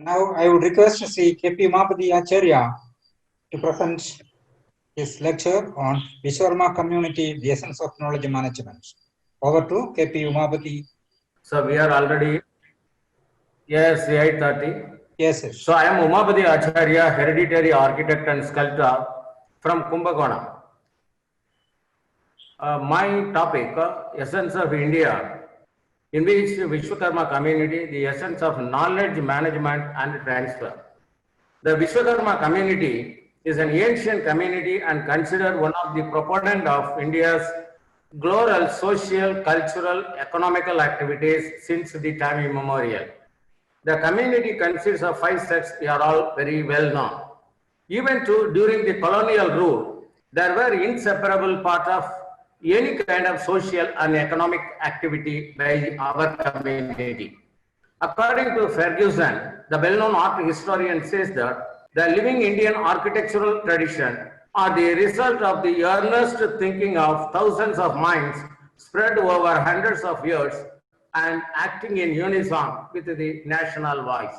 Now I would request Sri K.P. Umapati Acharya to present his lecture on Vishwakarma Community, the Essence of Knowledge Management. Over to K.P. Umapati. So we are already, yes, 8:30. Yes, yes. So I am Umapati Acharya, hereditary architect and sculptor from Kumbakonam. My topic, Essence of India, in which Vishwakarma community, the essence of knowledge management and transfer. The Vishwakarma community is an ancient community and considered one of the proponent of India's global social, cultural, economical activities since the time immemorial. The community consists of 5 sects, they are all very well known. Even during the colonial rule, there were inseparable part of any kind of social and economic activity by our community. According to Ferguson, the well-known art historian says that the living Indian architectural tradition are the result of the earnest thinking of thousands of minds spread over hundreds of years and acting in unison with the national voice.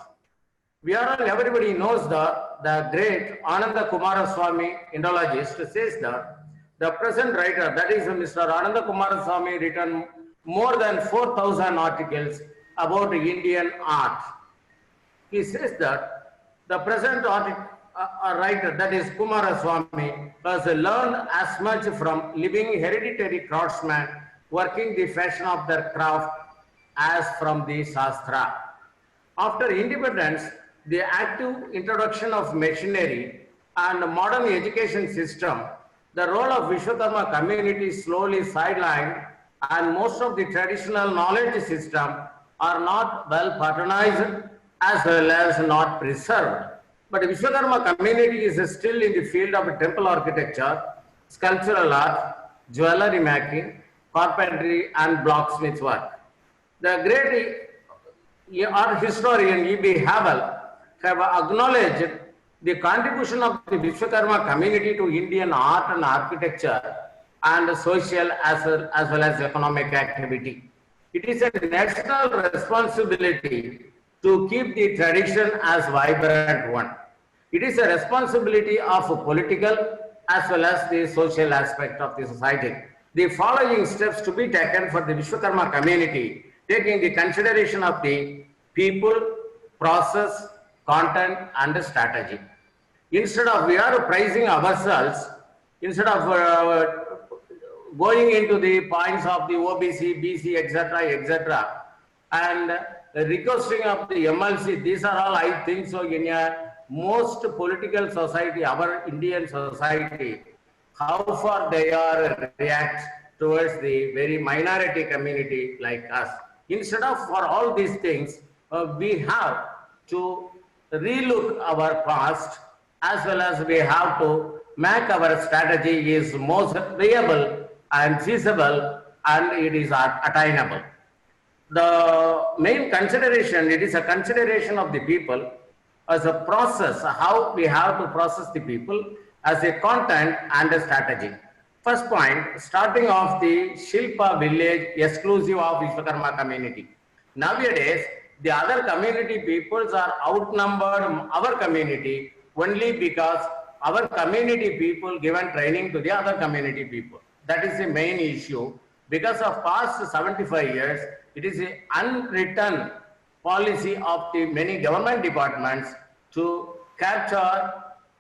Everybody knows the great Ananda Kumaraswamy Indologist says that the present writer, that is Mr. Ananda Kumaraswamy, written more than 4,000 articles about Indian art. He says that the present writer, that is Kumaraswamy, has learned as much from living hereditary craftsmen working the fashion of their craft as from the Shastra. After independence, the active introduction of machinery and modern education system, the role of Vishwakarma community slowly sidelined, and most of the traditional knowledge system are not well patronized as well as not preserved. But Vishwakarma community is still in the field of temple architecture, sculptural art, jewelry making, carpentry and blacksmith work. The great art historian E.B. Havel have acknowledged the contribution of the Vishwakarma community to Indian art and architecture and social as well as economic activity. It is a national responsibility to keep the tradition as vibrant one. It is a responsibility of political as well as the social aspect of the society. The following steps to be taken for the Vishwakarma community, taking the consideration of the people, process, content and strategy. Instead of we are praising ourselves, instead of going into the points of the OBC, BC, etc., and requesting of the MLC, these are all, I think so, in a most political society, our Indian society, how far they are react towards the very minority community like us. Instead of for all these things, we have to relook our past as well as we have to make our strategy is most viable and feasible and it is attainable. The main consideration, it is a consideration of the people as a process, how we have to process the people as a content and a strategy. First point, starting off the Shilpa village exclusive of Vishwakarma community. Nowadays, the other community peoples are outnumbered our community only because our community people given training to the other community people. That is the main issue. Because of past 75 years, it is an unwritten policy of the many government departments to capture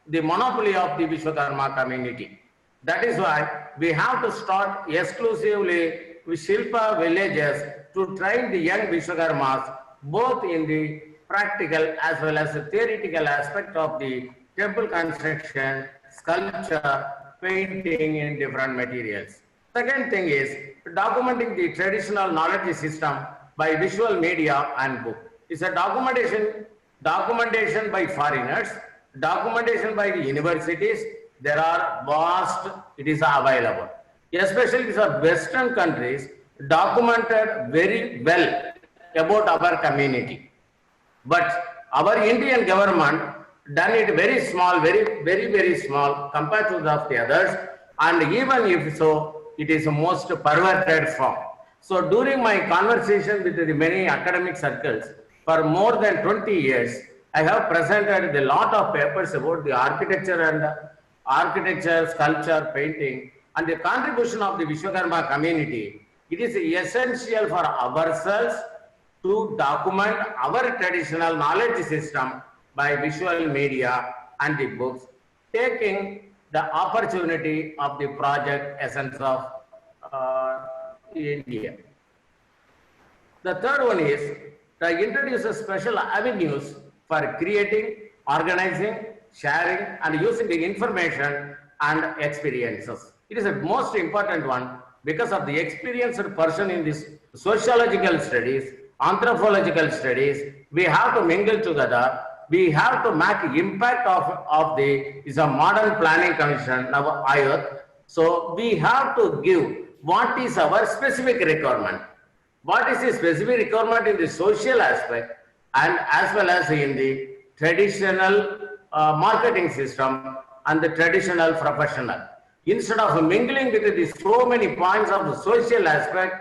the monopoly of the Vishwakarma community. That is why we have to start exclusively with Shilpa villages to train the young Vishwakarmas both in the practical as well as the theoretical aspect of the temple construction, sculpture, painting in different materials. Second thing is documenting the traditional knowledge system by visual media and book. It's a documentation by foreigners, documentation by the universities. There are vast, it is available. Especially these are Western countries documented very well about our community. But our Indian government done it very small, very small compared to the others. And even if so, it is a most perverted form. So during my conversation with the many academic circles for more than 20 years, I have presented a lot of papers about the architecture, sculpture, painting, and the contribution of the Vishwakarma community. It is essential for ourselves to document our traditional knowledge system by visual media and the books, taking the opportunity of the project Essence of India. The third one is to introduce special avenues for creating, organizing, sharing, and using the information and experiences. It is the most important one because of the experienced person in this sociological studies, anthropological studies. We have to mingle together. We have to make impact of the is a modern planning commission now IOT. So we have to give what is our specific requirement. What is the specific requirement in the social aspect and as well as in the traditional marketing system and the traditional professional. Instead of mingling with the so many points of the social aspect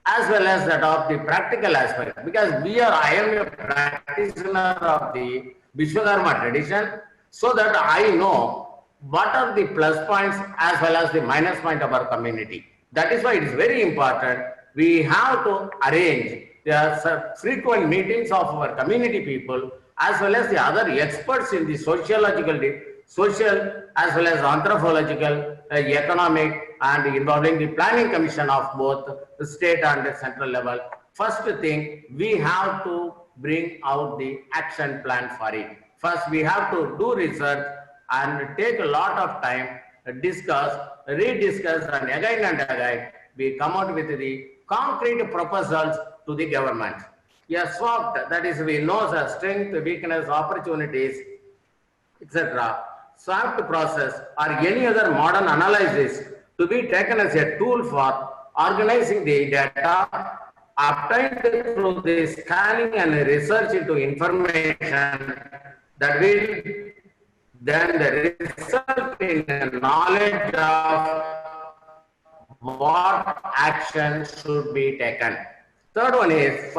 as well as that of the practical aspect, because I am a practitioner of the Vishwakarma tradition, so that I know what are the plus points as well as the minus point of our community. That is why it is very important. We have to arrange frequent meetings of our community people as well as the other experts in the social as well as anthropological, economic, and involving the planning commission of both the state and the central level. First thing, we have to bring out the action plan for it. First, we have to do research and take a lot of time, discuss, rediscuss, and again, we come out with the concrete proposals to the government. A SWOT, that is, we know the strength, weakness, opportunities, etc. SWOT process or any other modern analysis to be taken as a tool for organizing the data obtained through the scanning and research into information that will then result in knowledge of what action should be taken. Third one is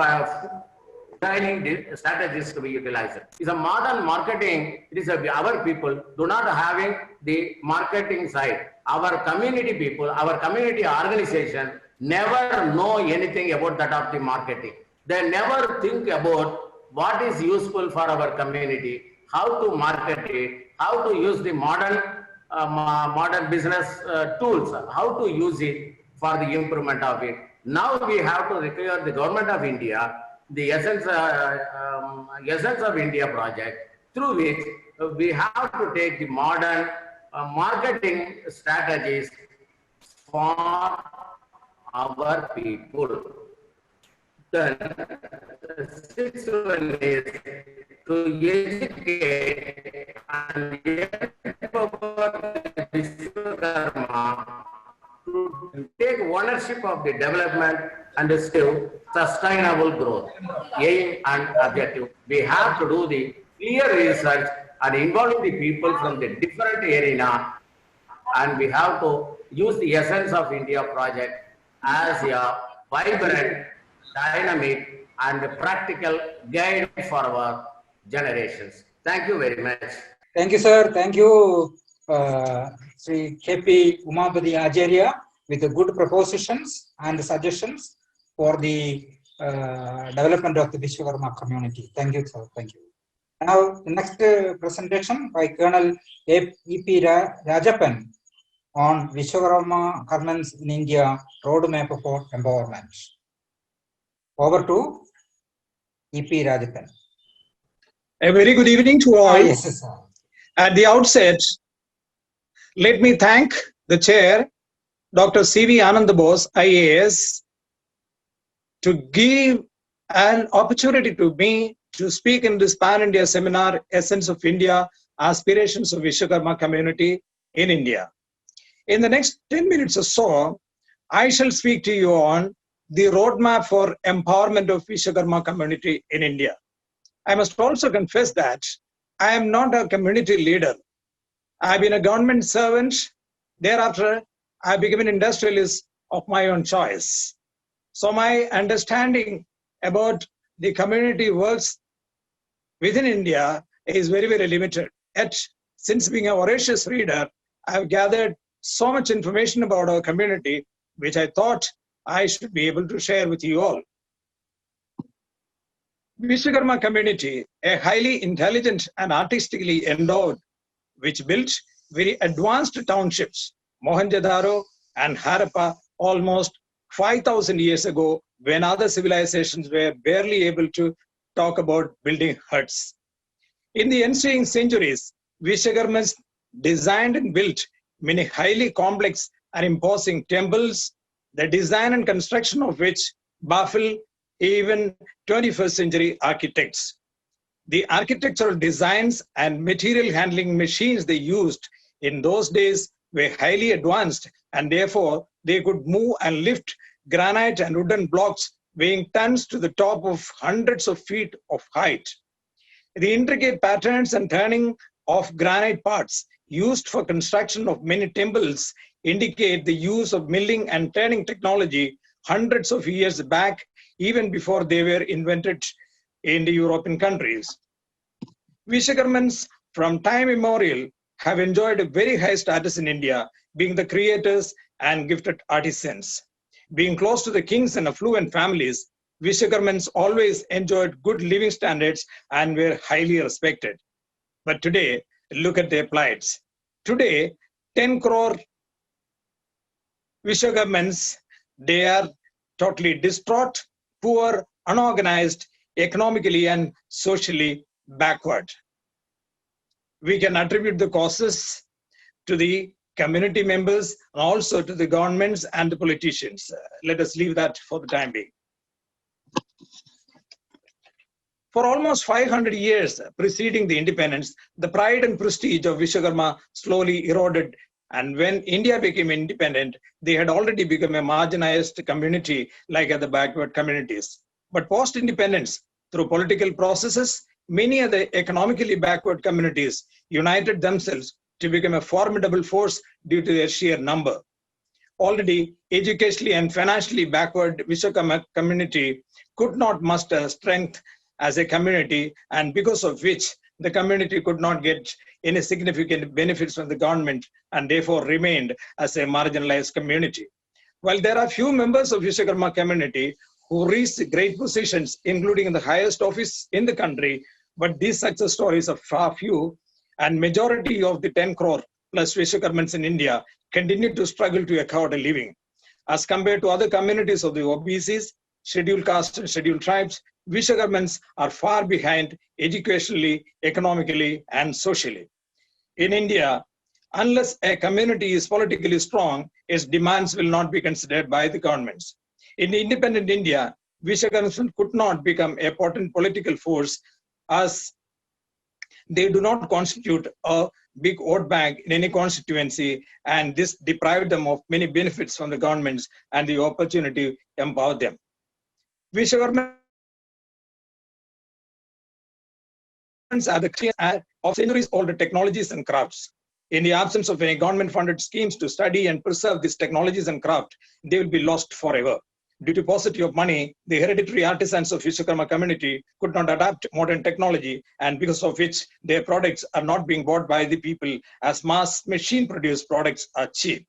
designing strategies to be utilized. It's a modern marketing. It is our people do not having the marketing side. Our community people, our community organization never know anything about that of the marketing. They never think about what is useful for our community, how to market it, how to use the modern business tools, how to use it for the improvement of it. Now we have to require the government of India, the Essence of India project, through which we have to take the modern marketing strategies for our people. Then the sixth one is to educate and empower Vishwakarma to take ownership of the development and still sustainable growth. Aim and objective. We have to do the clear research and involve the people from the different arena, and we have to use the Essence of India project as a vibrant, dynamic, and practical guide for our generations. Thank you very much. Thank you, sir. Thank you, Sri KP Umapati Acharya, with the good propositions and suggestions for the development of the Vishwakarma community. Thank you, sir. Thank you. Now, the next presentation by Colonel E.P. Rajapan on Vishwakarma Governance in India, Roadmap for Empowerment. Over to E.P. Rajapan. A very good evening to all. Yes, sir. At the outset, let me thank the chair, Dr. C.V. Ananda Bose, IAS, to give an opportunity to me to speak in this Pan-India seminar, Essence of India, Aspirations of Vishwakarma Community in India. In the next 10 minutes or so, I shall speak to you on the roadmap for empowerment of Vishwakarma community in India. I must also confess that I am not a community leader. I've been a government servant. Thereafter, I became an industrialist of my own choice. So my understanding about the community works within India is very, very limited. Yet, since being a voracious reader, I've gathered so much information about our community, which I thought I should be able to share with you all. Vishwakarma community, a highly intelligent and artistically endowed, which built very advanced townships, Mohenjo-daro and Harappa, almost 5,000 years ago, when other civilizations were barely able to talk about building huts. In the ensuing centuries, Vishwakarmas designed and built many highly complex and imposing temples, the design and construction of which baffle even 21st century architects. The architectural designs and material handling machines they used in those days were highly advanced, and therefore they could move and lift granite and wooden blocks weighing tons to the top of hundreds of feet of height. The intricate patterns and turning of granite parts used for construction of many temples indicate the use of milling and turning technology hundreds of years back, even before they were invented in the European countries. Vishwakarmans from time immemorial have enjoyed a very high status in India, being the creators and gifted artisans. Being close to the kings and affluent families, Vishwakarmans always enjoyed good living standards and were highly respected. But today, look at their plights. Today, 10 crore Vishwakarmans, they are totally distraught, poor, unorganized, economically and socially backward. We can attribute the causes to the community members and also to the governments and the politicians. Let us leave that for the time being. For almost 500 years preceding the independence, the pride and prestige of Vishwakarma slowly eroded, and when India became independent, they had already become a marginalized community like other backward communities. But post-independence, through political processes, many other economically backward communities united themselves to become a formidable force due to their sheer number. Already educationally and financially backward Vishwakarma community could not muster strength as a community, and because of which the community could not get any significant benefits from the government and therefore remained as a marginalized community. While there are few members of Vishwakarma community who reached great positions, including in the highest office in the country, but these success stories are far few, and majority of the 10 crore plus Vishwakarmans in India continue to struggle to acquire a living. As compared to other communities of the OBCs, scheduled castes and scheduled tribes, Vishwakarmans are far behind educationally, economically, and socially. In India, unless a community is politically strong, its demands will not be considered by the governments. In independent India, Vishwakarmans could not become a potent political force as they do not constitute a big vote bank in any constituency, and this deprived them of many benefits from the governments and the opportunity to empower them. Vishwakarmans are the creators of centuries-old technologies and crafts. In the absence of any government-funded schemes to study and preserve these technologies and craft, they will be lost forever. Due to paucity of money, the hereditary artisans of Vishwakarma community could not adapt modern technology, and because of which their products are not being bought by the people as mass machine-produced products are cheap.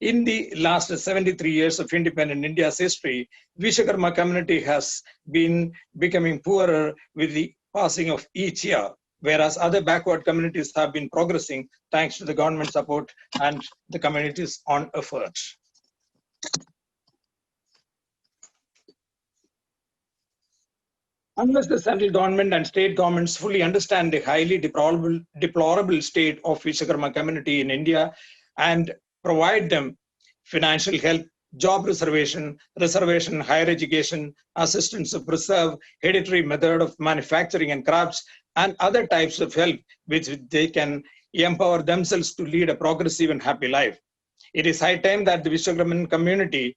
In the last 73 years of independent India's history, Vishwakarma community has been becoming poorer with the passing of each year, whereas other backward communities have been progressing thanks to the government support and the community's own effort. Unless the central government and state governments fully understand the highly deplorable state of Vishwakarma community in India and provide them financial help, job reservation, higher education, assistance to preserve hereditary method of manufacturing and crafts, and other types of help which they can empower themselves to lead a progressive and happy life. It is high time that the Vishwakarman community's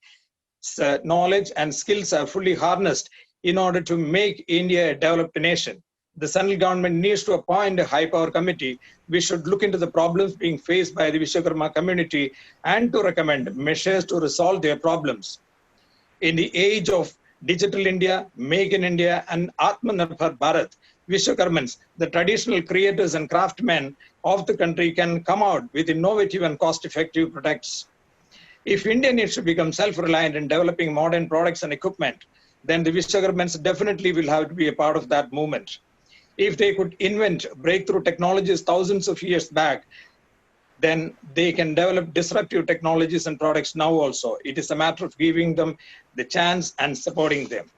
knowledge and skills are fully harnessed in order to make India a developed nation. The central government needs to appoint a high power committee. We should look into the problems being faced by the Vishwakarma community and to recommend measures to resolve their problems. In the age of Digital India, Make in India, and Atmanirbhar Bharat, Vishwakarmans, the traditional creators and craftsmen of the country, can come out with innovative and cost-effective products. If India needs to become self-reliant in developing modern products and equipment, then the Vishwakarmans definitely will have to be a part of that movement. If they could invent breakthrough technologies thousands of years back, then they can develop disruptive technologies and products now also. It is a matter of giving them the chance and supporting them.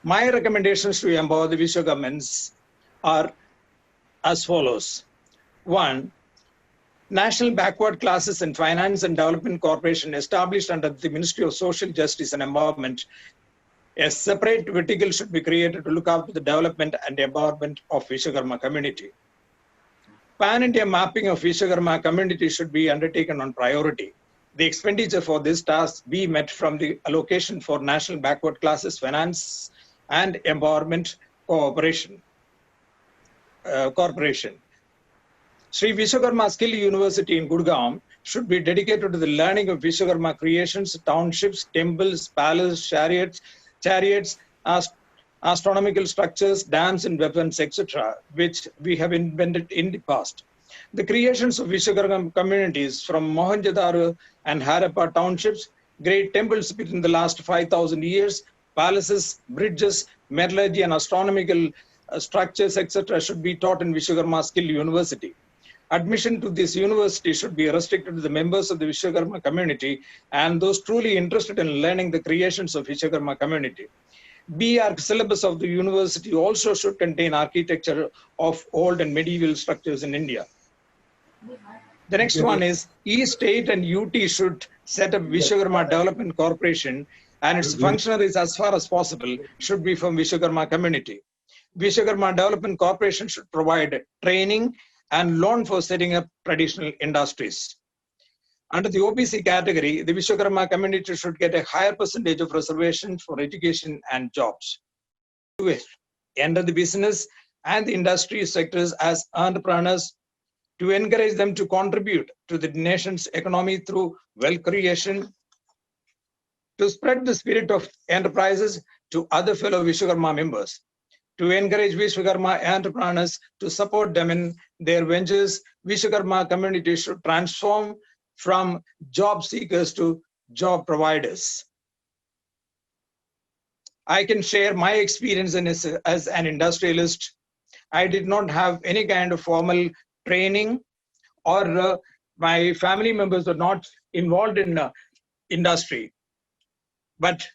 My recommendations to empower the Vishwakarmans are as follows. 1. National Backward Classes in Finance and Development Corporation, established under the Ministry of Social Justice and Empowerment. A separate vertical should be created to look after the development and empowerment of Vishwakarma community. Pan-India mapping of Vishwakarma community should be undertaken on priority. The expenditure for this task be met from the allocation for National Backward Classes Finance and Empowerment Corporation. Sri Vishwakarma Skill University in Gurgaon should be dedicated to the learning of Vishwakarma creations, townships, temples, palaces, chariots, astronomical structures, dams and weapons, etc., which we have invented in the past. The creations of Vishwakarma communities from Mohenjo-daro and Harappa townships, great temples within the last 5,000 years, palaces, bridges, metallurgy and astronomical structures, etc., should be taught in Vishwakarma Skill University. Admission to this university should be restricted to the members of the Vishwakarma community and those truly interested in learning the creations of Vishwakarma community. BR syllabus of the university also should contain architecture of old and medieval structures in India. The next one is each state and UT should set up Vishwakarma Development Corporation, and its functionaries as far as possible should be from Vishwakarma community. Vishwakarma Development Corporation should provide training and loan for setting up traditional industries. Under the OBC category, the Vishwakarma community should get a higher percentage of reservation for education and jobs. To enter the business and the industry sectors as entrepreneurs, to encourage them to contribute to the nation's economy through wealth creation, to spread the spirit of enterprises to other fellow Vishwakarma members, to encourage Vishwakarma entrepreneurs to support them in their ventures. Vishwakarma community should transform from job seekers to job providers. I can share my experience as an industrialist. I did not have any kind of formal training, or my family members were not involved in industry. But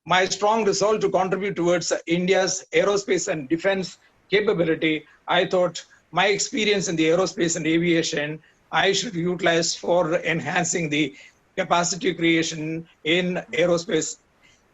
my strong resolve to contribute towards India's aerospace and defense capability, I thought my experience in the aerospace and aviation, I should utilize for enhancing the capacity creation in aerospace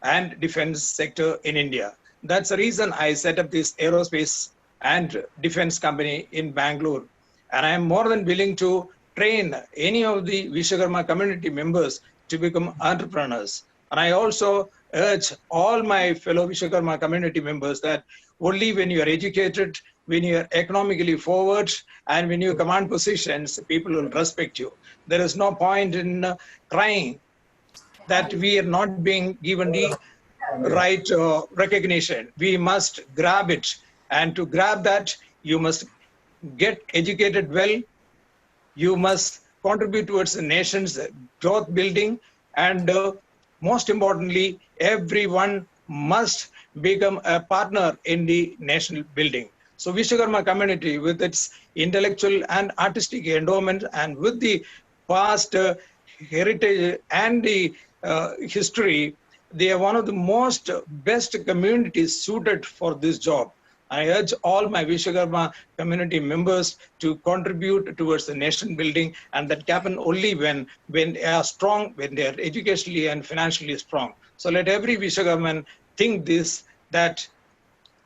and defense sector in India. That's the reason I set up this aerospace and defense company in Bangalore. And I am more than willing to train any of the Vishwakarma community members to become entrepreneurs. And I also urge all my fellow Vishwakarma community members that only when you are educated, when you are economically forward, and when you command positions, people will respect you. There is no point in crying that we are not being given the right recognition. We must grab it. And to grab that, you must get educated well. You must contribute towards the nation's growth building. And most importantly, everyone must become a partner in the national building. So Vishwakarma community, with its intellectual and artistic endowment and with the past heritage and the history, they are one of the most best communities suited for this job. I urge all my Vishwakarma community members to contribute towards the nation building, and that can happen only when they are strong, when they are educationally and financially strong. So let every Vishwakarman think this, that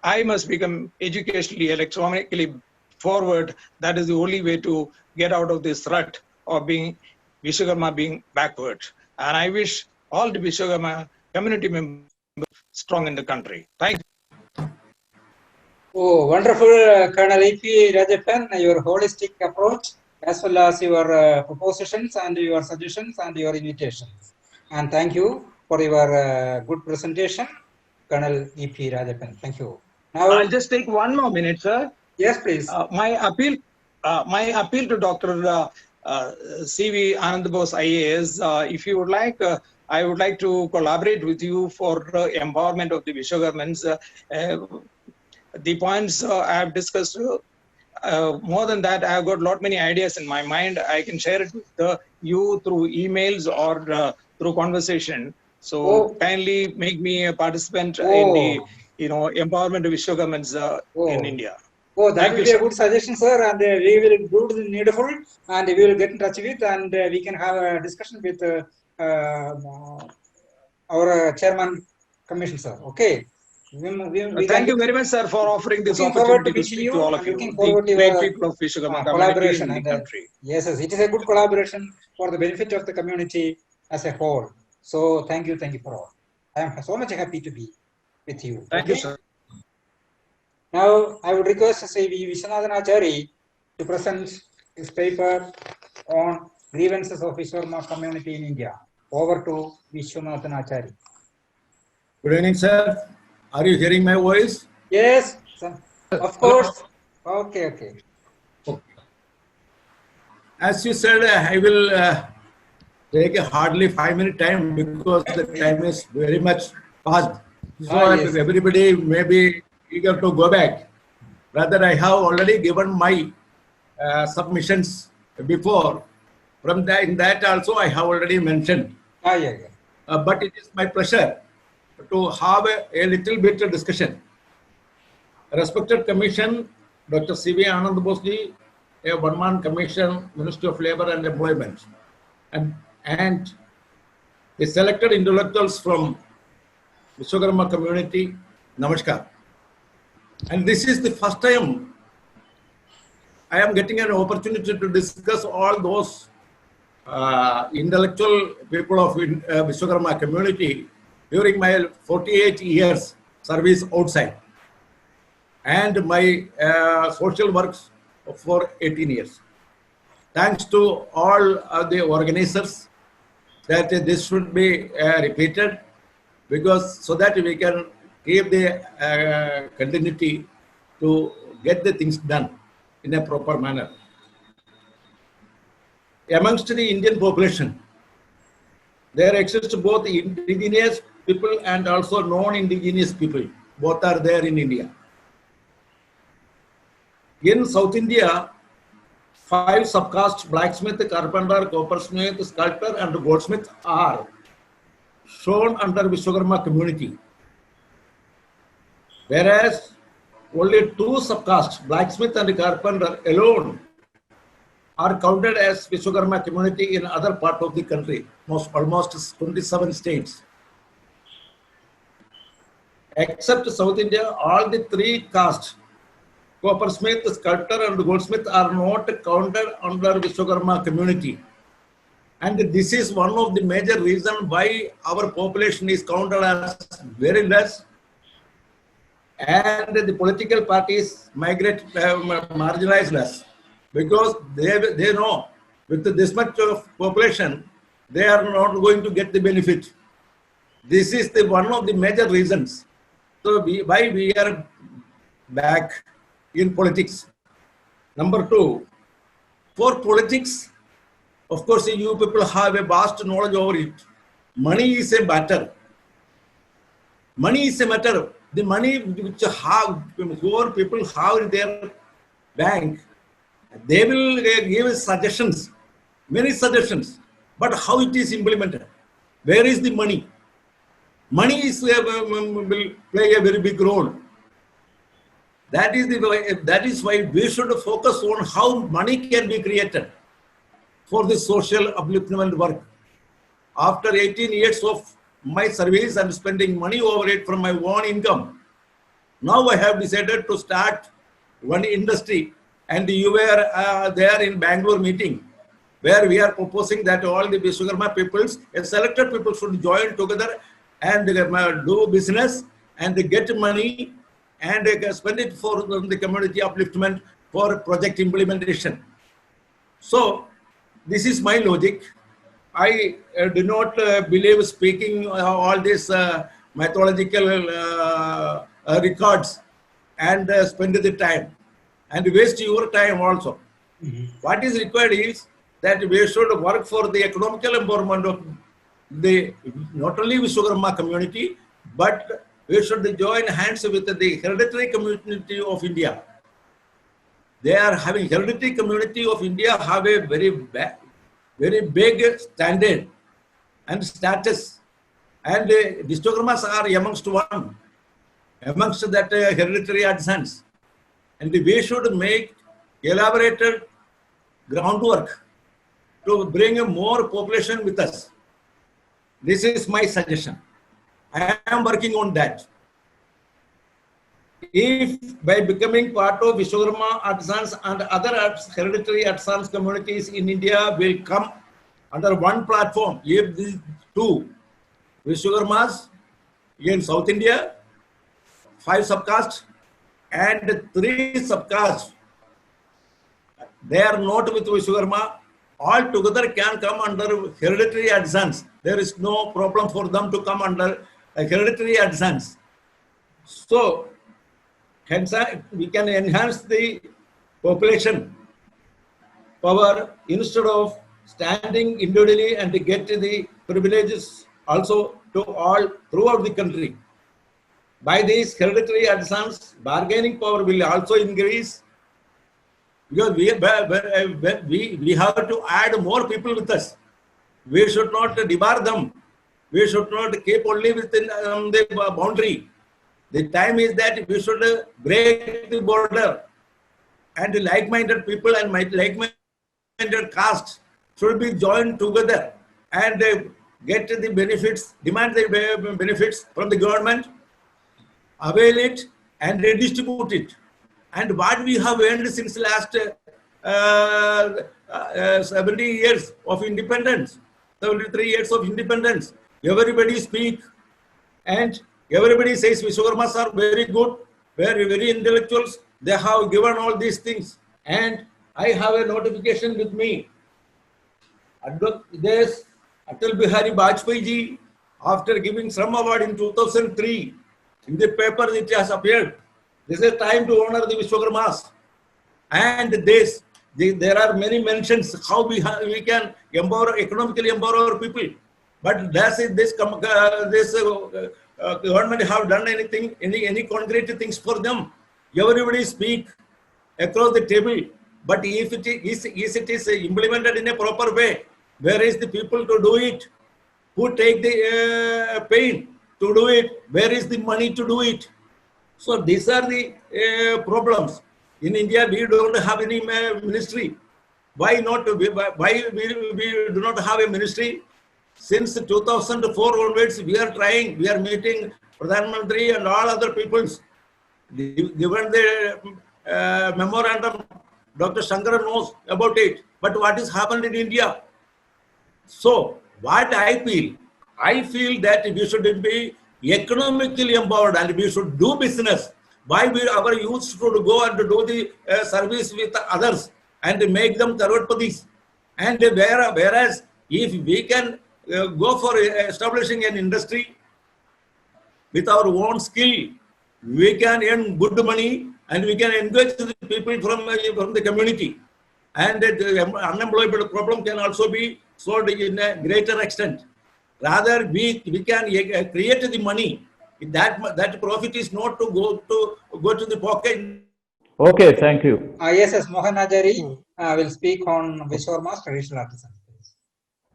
I must become educationally, electronically forward. That is the only way to get out of this rut of being Vishwakarma being backward. And I wish all the Vishwakarma community members strong in the country. Thank you. Oh, wonderful, Colonel E.P. Rajapan, your holistic approach, as well as your propositions and your suggestions and your invitations. And thank you for your good presentation, Colonel E.P. Rajapan. Thank you. Now, I'll just take one more minute, sir. yes, please. My appeal to Dr. C.V. Anand Bose IAS, if you would like, I would like to collaborate with you for empowerment of the Vishwakarmans. The points I have discussed, more than that, I have got lot many ideas in my mind. I can share it with you through emails or through conversation. So Oh. kindly make me a participant in Oh. the empowerment of Vishwakarmans in India. Oh, that Thank will you, be a sir. good suggestion, sir. And we will do the needful, and we will get in touch with, and we can have a discussion with our chairman commission, sir. Okay. We Thank can you very much, sir, for offering this looking forward opportunity to to meeting speak you to all and of you, looking the forward to great your people of Vishwakarma community collaboration. in the And country. yes, it is a good collaboration for the benefit of the community as a whole. So thank you for all. I am so much happy to be with you. Thank you, sir. Now, I would request Sri V. Vishwanathan Achari to present his paper on grievances of Vishwakarma community in India. Over to Vishwanathan Achari. Good evening, sir. Are you hearing my voice? Yes, sir. Of course. Okay. As you said, I will take a hardly 5 minute time because the time is very much fast. So Yes. everybody may be eager to go back. Rather, I have already given my submissions before. From that, in that also I have already mentioned. Yeah. But it is my pleasure to have a little bit of discussion. Respected Commission, Dr. C.V. Anand Bose, a one-man commission, Ministry of Labour and Employment, and the selected intellectuals from Vishwakarma community, Namaskar. And this is the first time I am getting an opportunity to discuss all those intellectual people of Vishwakarma community during my 48 years service outside and my social works for 18 years. Thanks to all the organizers that this should be repeated, because so that we can give the continuity to get the things done in a proper manner. Amongst the Indian population, there exist both indigenous people and also non-indigenous people. Both are there in India. In South India, 5 subcastes, blacksmith, carpenter, coppersmith, sculptor, and goldsmith are shown under Vishwakarma community. Whereas only 2 subcastes, blacksmith and carpenter alone, are counted as Vishwakarma community in other part of the country, almost 27 states. Except South India, all the 3 castes, coppersmith, sculptor, and goldsmith, are not counted under Vishwakarma community. And this is one of the major reasons why our population is counted as very less, and the political parties marginalize less, because they know with this much of population, they are not going to get the benefit. This is one of the major reasons. So why we are back in politics. Number 2, for politics, of course, you people have a vast knowledge over it. Money is a matter. Money is a matter. The money which whoever people have in their bank, they will give suggestions, many suggestions. But how it is implemented? Where is the money? Money will play a very big role. That is why we should focus on how money can be created for the social upliftment work. After 18 years of my service and spending money over it from my own income, now I have decided to start one industry, and you were there in Bangalore meeting, where we are proposing that all the Vishwakarma peoples, selected people, should join together and do business and get money and spend it for the community upliftment for project implementation. So this is my logic. I do not believe speaking all these mythological records and spend the time and waste your time also. What is required is that we should work for the economical empowerment of the not only Vishwakarma community, but we should join hands with the hereditary community of India. They are having hereditary community of India have a very big standard and status, and Vishwakarmas are amongst one, amongst that hereditary artisans, and we should make elaborated groundwork to bring more population with us. This is my suggestion. I am working on that. If by becoming part of Vishwakarma artisans and other hereditary artisans communities in India will come under one platform, if these two Vishwakarmas in South India, 5 subcastes and 3 subcastes, they are not with Vishwakarma, all together can come under hereditary artisans. There is no problem for them to come under hereditary artisans. So, hence we can enhance the population power instead of standing individually and get the privileges also to all throughout the country. By these hereditary artisans, bargaining power will also increase, because we have to add more people with us. We should not debar them. We should not keep only within the boundary. The time is that we should break the border, and like-minded people and like-minded castes should be joined together and get the benefits, demand the benefits from the government, avail it and redistribute it. And what we have earned since last 70 years of independence, 73 years of independence, everybody speak and everybody says Vishwakarmas are very good, very intellectuals. They have given all these things. And I have a notification with me. This Atal Bihari Vajpayee ji, after giving some award in 2003, in the paper it has appeared. This is time to honor the Vishwakarmas. And there are many mentions how we can economically empower our people. But does this government have done anything, any concrete things for them? Everybody speak across the table. But if it is implemented in a proper way, where is the people to do it? Who take the pain to do it? Where is the money to do it? So these are the problems. In India, we don't have any ministry. Why not? Why we do not have a ministry? Since 2004 onwards, we are trying. We are meeting Pradhan Mantri and all other peoples. Given the memorandum, Dr. Shankar knows about it. But what has happened in India? So what I feel that we should be economically empowered and we should do business. Why our youth should go and do the service with others and make them crorepati? And whereas if we can go for establishing an industry with our own skill, we can earn good money and we can engage the people from the community. And the unemployment problem can also be solved in a greater extent. Rather, we can create the money. That profit is not to go to the pocket. Okay, thank you. Yes, Mohan Ajari will speak on Vishwakarma's traditional artisans.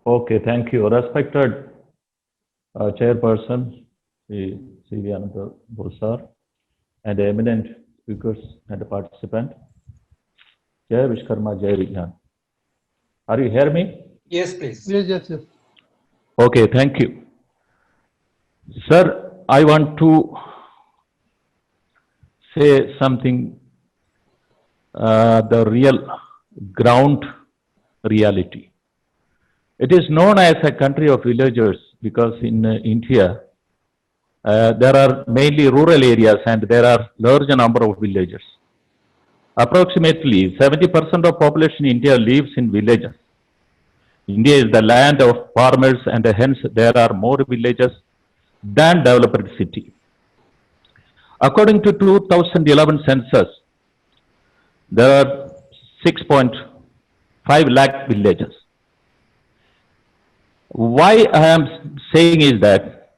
Okay, thank you. Respected Chairperson, C.V. Anandabose sir, and eminent speakers and participants. Jai Vishwakarma, Jai Vigyan. Are you hear me? Yes, please. Yes. Okay, thank you. Sir, I want to say something, the real ground reality. It is known as a country of villagers because in India, there are mainly rural areas and there are large number of villagers. Approximately 70% of population in India lives in villages. India is the land of farmers and hence there are more villages than developed city. According to 2011 census, there are 6.5 lakh villages. Why I am saying is that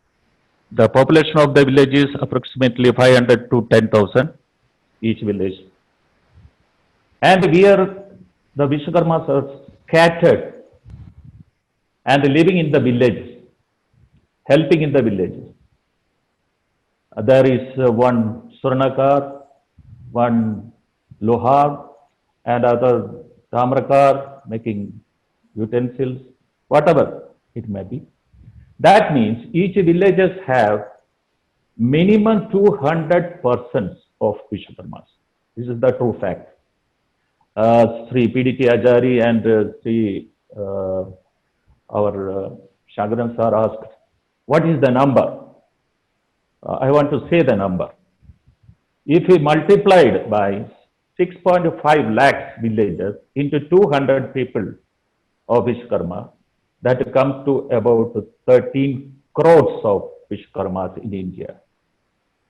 the population of the village is approximately 500 to 10,000 each village. And where the Vishwakarmas are scattered and living in the villages, helping in the villages. There is one Swarnakar, one Lohar, and other Tamrakar making utensils, whatever it may be. That means each villages have minimum 200 persons of Vishwakarmas. This is the true fact. Sri PDT Ajari and our Shagaran sir asked, what is the number? I want to say the number. If we multiplied by 6.5 lakhs villages into 200 people of Vishwakarma, that comes to about 13 crores of Vishwakarmas in India.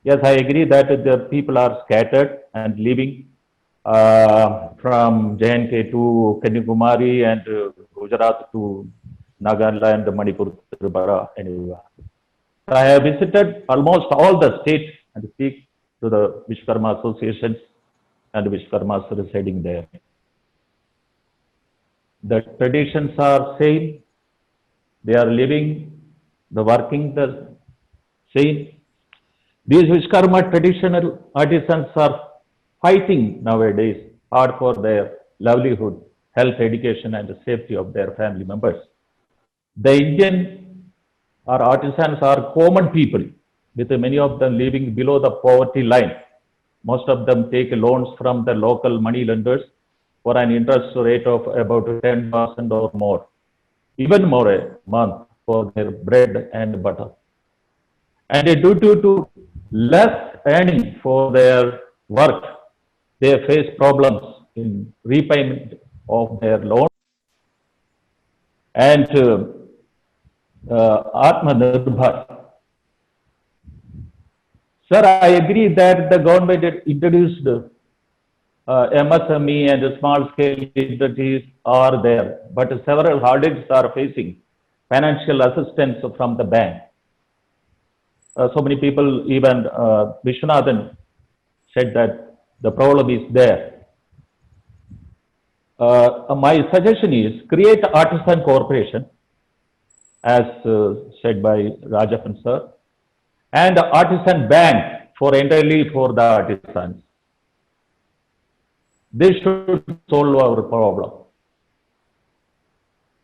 Yes, I agree that the people are scattered and living from JNK to Kanyakumari and Gujarat to Nagaland, Manipur, Tripura, anywhere. So I have visited almost all the states and speak to the Vishwakarma associations and Vishwakarmas residing there. The traditions are same. They are living, the working the same. These Vishwakarma traditional artisans are fighting nowadays hard for their livelihood, health, education, and the safety of their family members. The Indian or artisans are common people, with many of them living below the poverty line. Most of them take loans from the local money lenders for an interest rate of about 10% or more, even more a month for their bread and butter. And due to less earning for their work, they face problems in repayment of their loan. And Atmanirbhar. Sir, I agree that the government introduced MSME and small scale industries are there, but several hurdles are facing financial assistance from the bank. So many people, even Vishwanathan said that the problem is there. My suggestion is create artisan corporation, as said by Rajapan sir, and artisan bank for entirely for the artisans. This should solve our problem.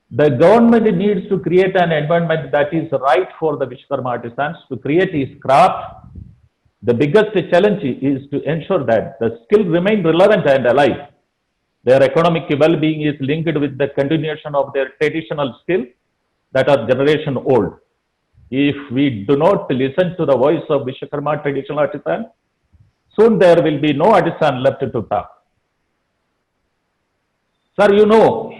The government needs to create an environment that is right for the Vishwakarma artisans to create his craft. The biggest challenge is to ensure that the skill remain relevant and alive. Their economic well-being is linked with the continuation of their traditional skill that are generation old. If we do not listen to the voice of Vishwakarma traditional artisan, soon there will be no artisan left to talk. Sir, you know,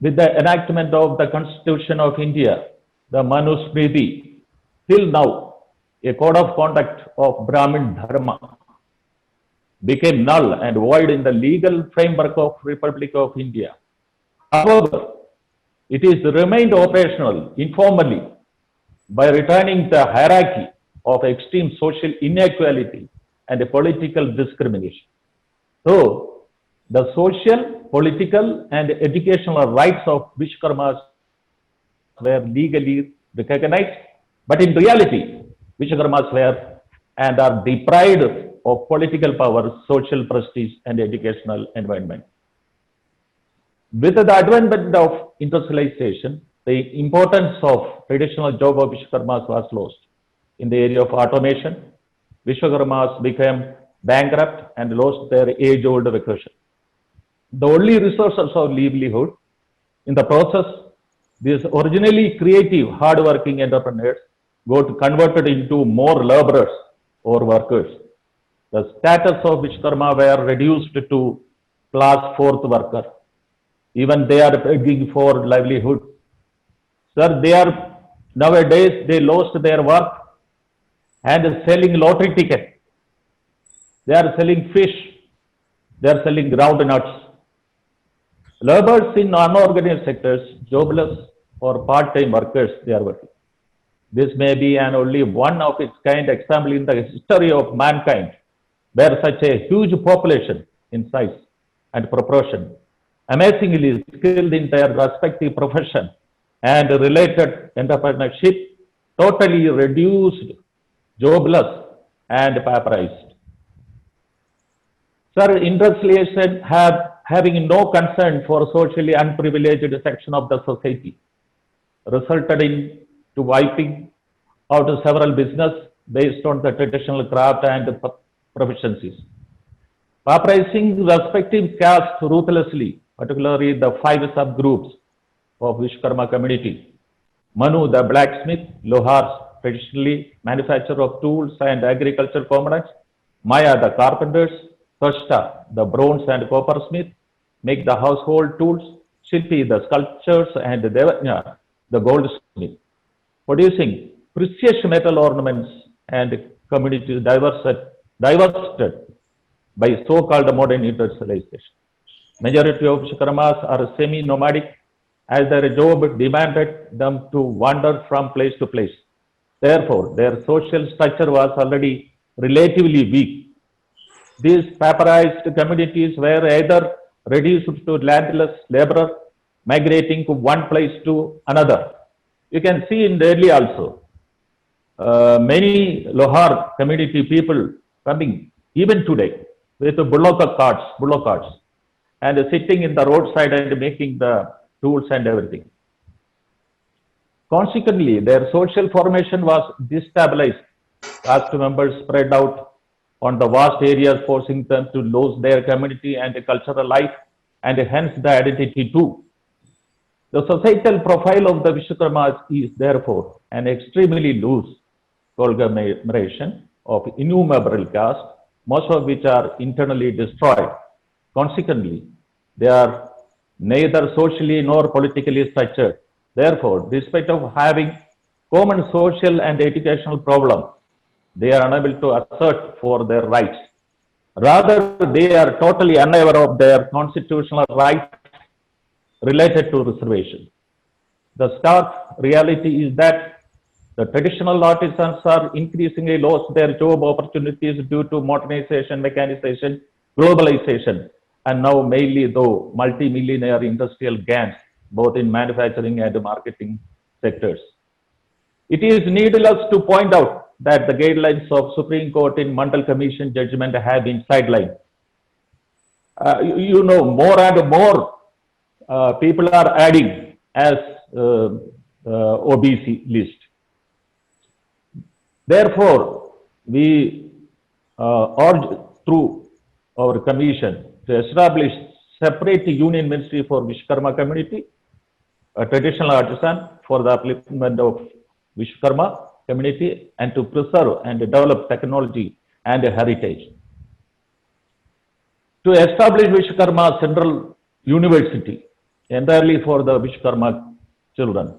with the enactment of the Constitution of India, the Manusmriti, till now, a code of conduct of Brahmin Dharma became null and void in the legal framework of Republic of India. However, it is remained operational informally by returning the hierarchy of extreme social inequality and political discrimination. So, the social, political, and educational rights of Vishwakarmas were legally recognized, but in reality, Vishwakarmas were and are deprived of political power, social prestige, and educational environment. With the advent of industrialization, the importance of traditional job of Vishwakarmas was lost. In the area of automation, Vishwakarmas became bankrupt and lost their age-old vocation. The only resources of livelihood. In the process, these originally creative, hard-working entrepreneurs got converted into more laborers or workers. The status of Vishwakarma were reduced to class 4th worker. Even they are begging for livelihood. Sir, they are nowadays they lost their work and selling lottery ticket They are selling fish. They are selling groundnuts. Laborers in unorganized sectors, jobless or part-time workers, they are working. This may be an only one of its kind example in the history of mankind, where such a huge population in size and proportion, amazingly skilled in their respective profession and related entrepreneurship, totally reduced, jobless and pauperized. Sir, industrialization having no concern for socially unprivileged section of the society resulted in to wiping out several business based on the traditional craft and proficiencies. Pauperizing respective castes ruthlessly, particularly the 5 subgroups of Vishwakarma community. Manu, the blacksmith, Lohars, traditionally manufacturer of tools and agricultural components. Maya, the carpenters. Twashta, the bronze and coppersmith, make the household tools. Shilpi, the sculptures, and Devajna, the goldsmith, producing precious metal ornaments and communities divested by so-called modern industrialization. Majority of Vishwakarmas are semi-nomadic as their job demanded them to wander from place to place. Therefore, their social structure was already relatively weak. These pauperized communities were either reduced to landless laborer migrating from one place to another. You can see in Delhi also, many Lohar community people coming even today with bullock carts and sitting in the roadside and making the tools and everything. Consequently, their social formation was destabilized. Caste members spread out on the vast areas, forcing them to lose their community and cultural life and hence the identity too. The societal profile of the Vishwakarmas is therefore an extremely loose conglomeration of innumerable castes, most of which are internally destroyed. Consequently, they are neither socially nor politically structured. Therefore, despite of having common social and educational problems, they are unable to assert for their rights. Rather, they are totally unaware of their constitutional rights related to reservation. The stark reality is that the traditional artisans are increasingly lost their job opportunities due to modernization, mechanization, globalization, and now mainly though multi-millionaire industrial giants, both in manufacturing and marketing sectors. It is needless to point out that the guidelines of Supreme Court in Mandal Commission judgment have been sidelined. More and more people are adding as OBC list. Therefore, we urge through our commission to establish separate union ministry for Vishwakarma community, a traditional artisan for the upliftment of Vishwakarma community and to preserve and develop technology and heritage. To establish Vishwakarma Central University entirely for the Vishwakarma children.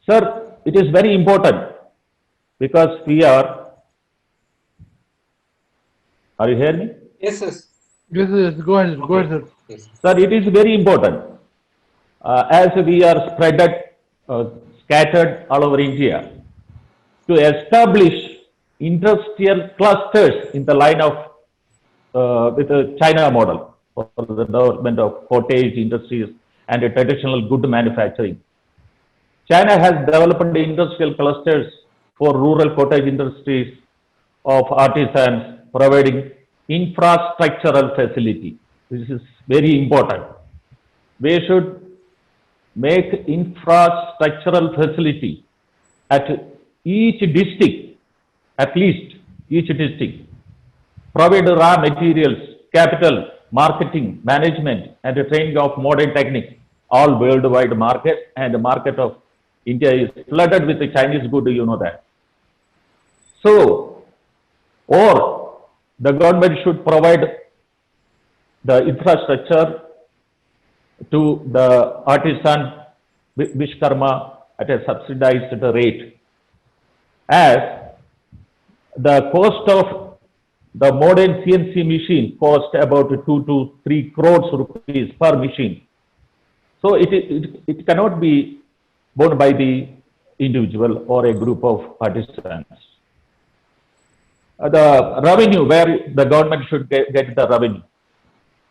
Sir, it is very important because we are you hearing me? Yes, yes. Yes, go ahead, sir. Yes. Sir, it is very important as we are scattered all over India to establish industrial clusters in the line of with the China model for the development of cottage industries and traditional good manufacturing. China has developed industrial clusters for rural cottage industries of artisans, providing infrastructural facility. This is very important. We should make infrastructural facility at each district, at least each district, provide raw materials, capital, marketing, management, and the training of modern techniques, all worldwide market, and the market of India is flooded with the Chinese good, you know that. So, or the government should provide the infrastructure to the artisan Vishwakarma at a subsidized rate, as the cost of The modern CNC machine cost about 2 to 3 crores rupees per machine. So it cannot be bought by the individual or a group of artisans. The revenue, where the government should get the revenue.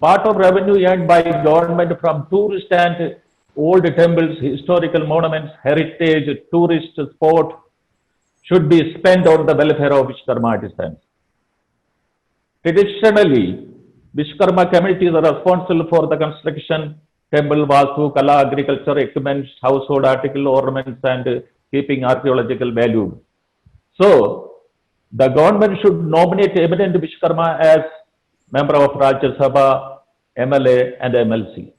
Part of revenue earned by government from tourist and old temples, historical monuments, heritage, tourist sport should be spent on the welfare of Vishwakarma artisans. Traditionally, Vishwakarma communities are responsible for the construction, temple, vastu, kala, agriculture, equipments, household article, ornaments, and keeping archaeological value. So, the government should nominate eminent Vishwakarma as member of Rajya Sabha, MLA, and MLC.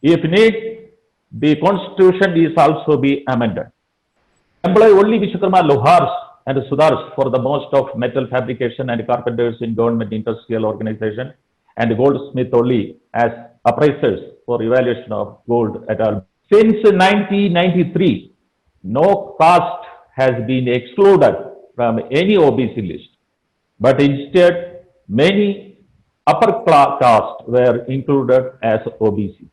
If need, the constitution is also be amended. Employ only Vishwakarma Lohars and Sudars for the most of metal fabrication and carpenters in government industrial organization, and goldsmith only as appraisers for evaluation of gold et al. Since 1993, no caste has been excluded from any OBC list, but instead many upper class caste were included as OBC.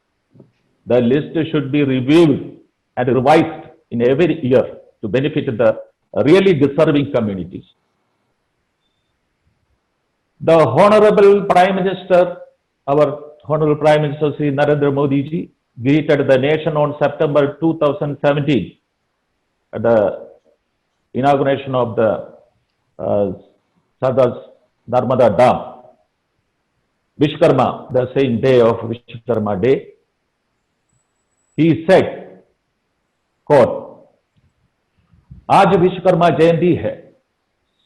The list should be reviewed and revised in every year to benefit the really deserving communities. The Honorable Prime Minister, our Honorable Prime Minister Sri Narendra Modi ji, greeted the nation on September 2017 at the inauguration of the Sardar Narmada Dam, Vishwakarma, the same day of Vishwakarma Day. He said, quote, आज विश्वकर्मा जयंती है।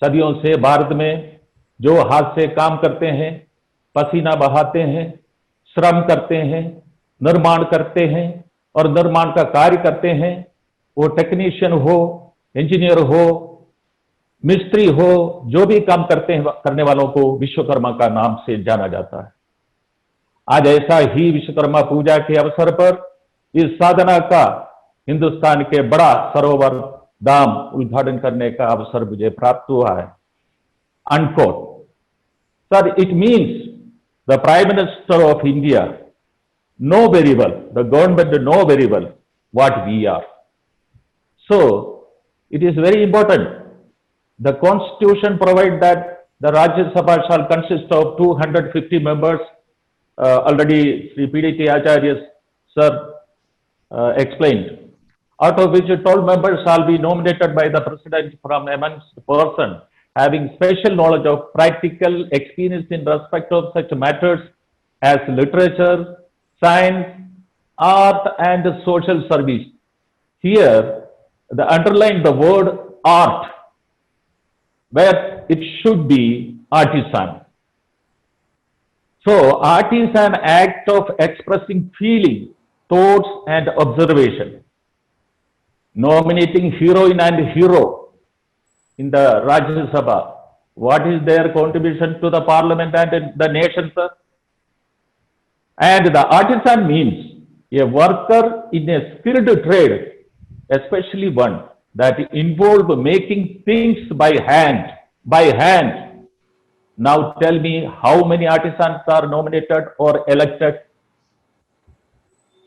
सदियों से भारत में जो हाथ से काम करते हैं, पसीना बहाते हैं, श्रम करते हैं, निर्माण करते हैं और निर्माण का कार्य करते हैं, वो टेक्नीशियन हो, इंजीनियर हो, मिस्त्री हो, जो भी काम करते हैं करने वालों को विश्वकर्मा का नाम से जाना जाता है। आज ऐसा ही विश्वकर्मा पूजा के अवसर पर इस साधना का हिंदुस्तान के बड़ा सरोवर धाम उद्घाटन करने का अवसर मुझे प्राप्त हुआ है। Unquote. Sir, it means the prime minister of India know very well, the government know very well what we are. So, it is very important. The constitution provides that the Rajya Sabha shall consist of 250 members. Already Sri PDT Acharya sir explained. Out of which 12 members shall be nominated by the President from amongst the person having special knowledge of practical experience in respect of such matters as literature, science, art and social service. Here, the underline the word art, where it should be artisan. So, art is an act of expressing feeling, thoughts and observation. Nominating heroine and hero in the Rajya Sabha. What is their contribution to the parliament and the nation, sir? And the artisan means a worker in a skilled trade, especially one that involves making things by hand. Now tell me how many artisans are nominated or elected?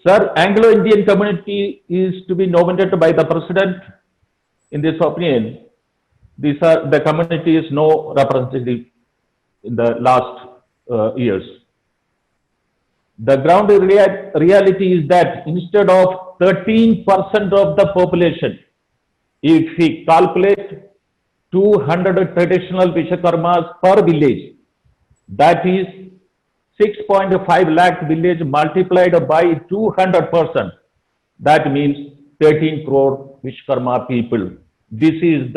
Sir, Anglo-Indian community is to be nominated by the President. In this opinion, the community is no representative in the last years. The ground reality is that instead of 13% of the population, if we calculate 200 traditional Vishwakarmas per village, that is 6.5 lakh village multiplied by 200%, that means 13 crore Vishwakarma people. This is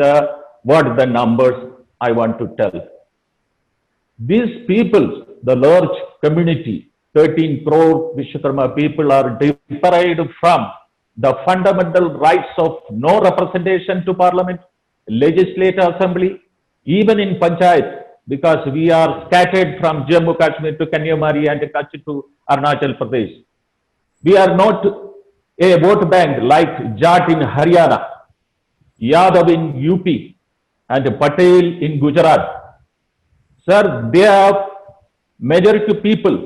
what the numbers I want to tell. These people, the large community, 13 crore Vishwakarma people are deprived from the fundamental rights of no representation to parliament, legislative assembly, even in panchayat, because we are scattered from Jammu Kashmir to Kanyakumari and Kutch to Arunachal Pradesh. We are not a vote bank like Jat in Haryana, Yadav in UP and Patel in Gujarat. Sir, they have majority people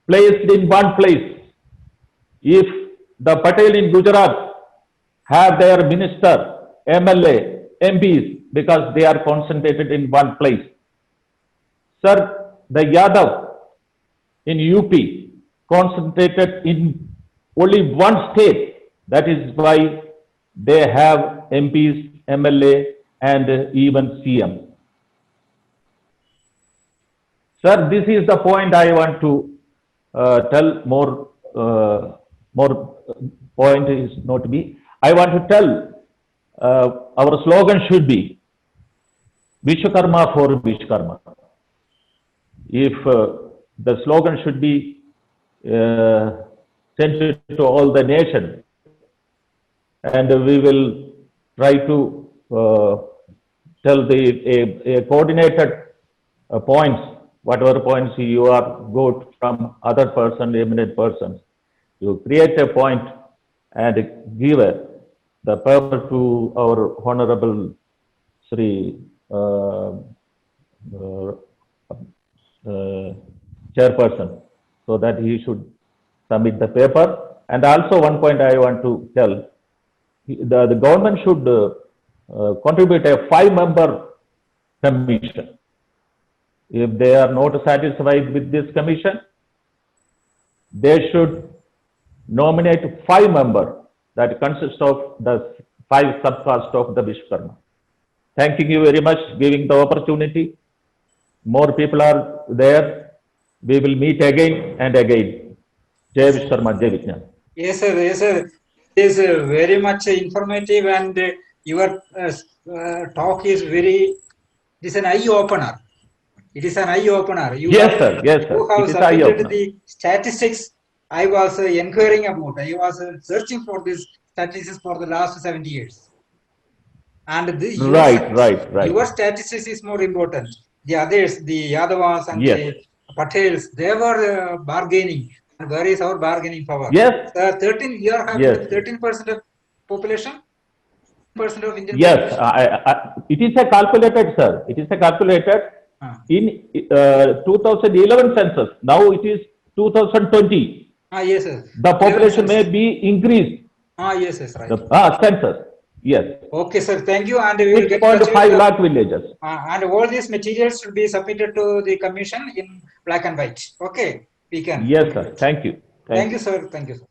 placed in one place. If the Patel in Gujarat have their minister, MLA, MPs, because they are concentrated in one place. Sir, the Yadav in UP concentrated in only one state. That is why they have MPs, MLA, and even CM. Sir, this is the point I want to tell more. Point is not me. I want to tell our slogan should be Vishwakarma for Vishwakarma. If the slogan should be sent to all the nation, and we will try to tell a coordinated points, whatever points you are got from other person, eminent persons. You create a point and give the paper to our Honorable Sri Chairperson, so that he should submit the paper. And also one point I want to tell, the government should contribute a 5-member commission. If they are not satisfied with this commission, they should nominate 5 members that consist of the 5 subcaste of the Vishwakarma. Thanking you very much, giving the opportunity. More people are there. We will meet again and again. Jai Vishwakarma, Jai Vijnan. Yes, sir. Yes, sir. It is very much informative, and your talk is very. It is an eye opener. It is an eye opener. Yes, sir. Yes, sir. You have It is eye submitted opener. the statistics. I was inquiring about. I was searching for these statistics for the last 70 years. And your statistics is more important. The others, the Yadavas and Yes. the Patels, they were bargaining. And where is our bargaining power? Yes. 13, you are having Yes. 13% of population? % of Indian Yes, population? it is a calculated, sir. It is a calculated in 2011 census. Now it is 2020. Yes, sir. The population may be increased. Yes, yes, right. The census. Yes. Okay, sir. Thank you. And we will get 6.5 lakh villages. and all these materials should be submitted to the commission in black and white. Okay, we can. Yes, sir. Thank you. Thank you, sir. Thank you, sir.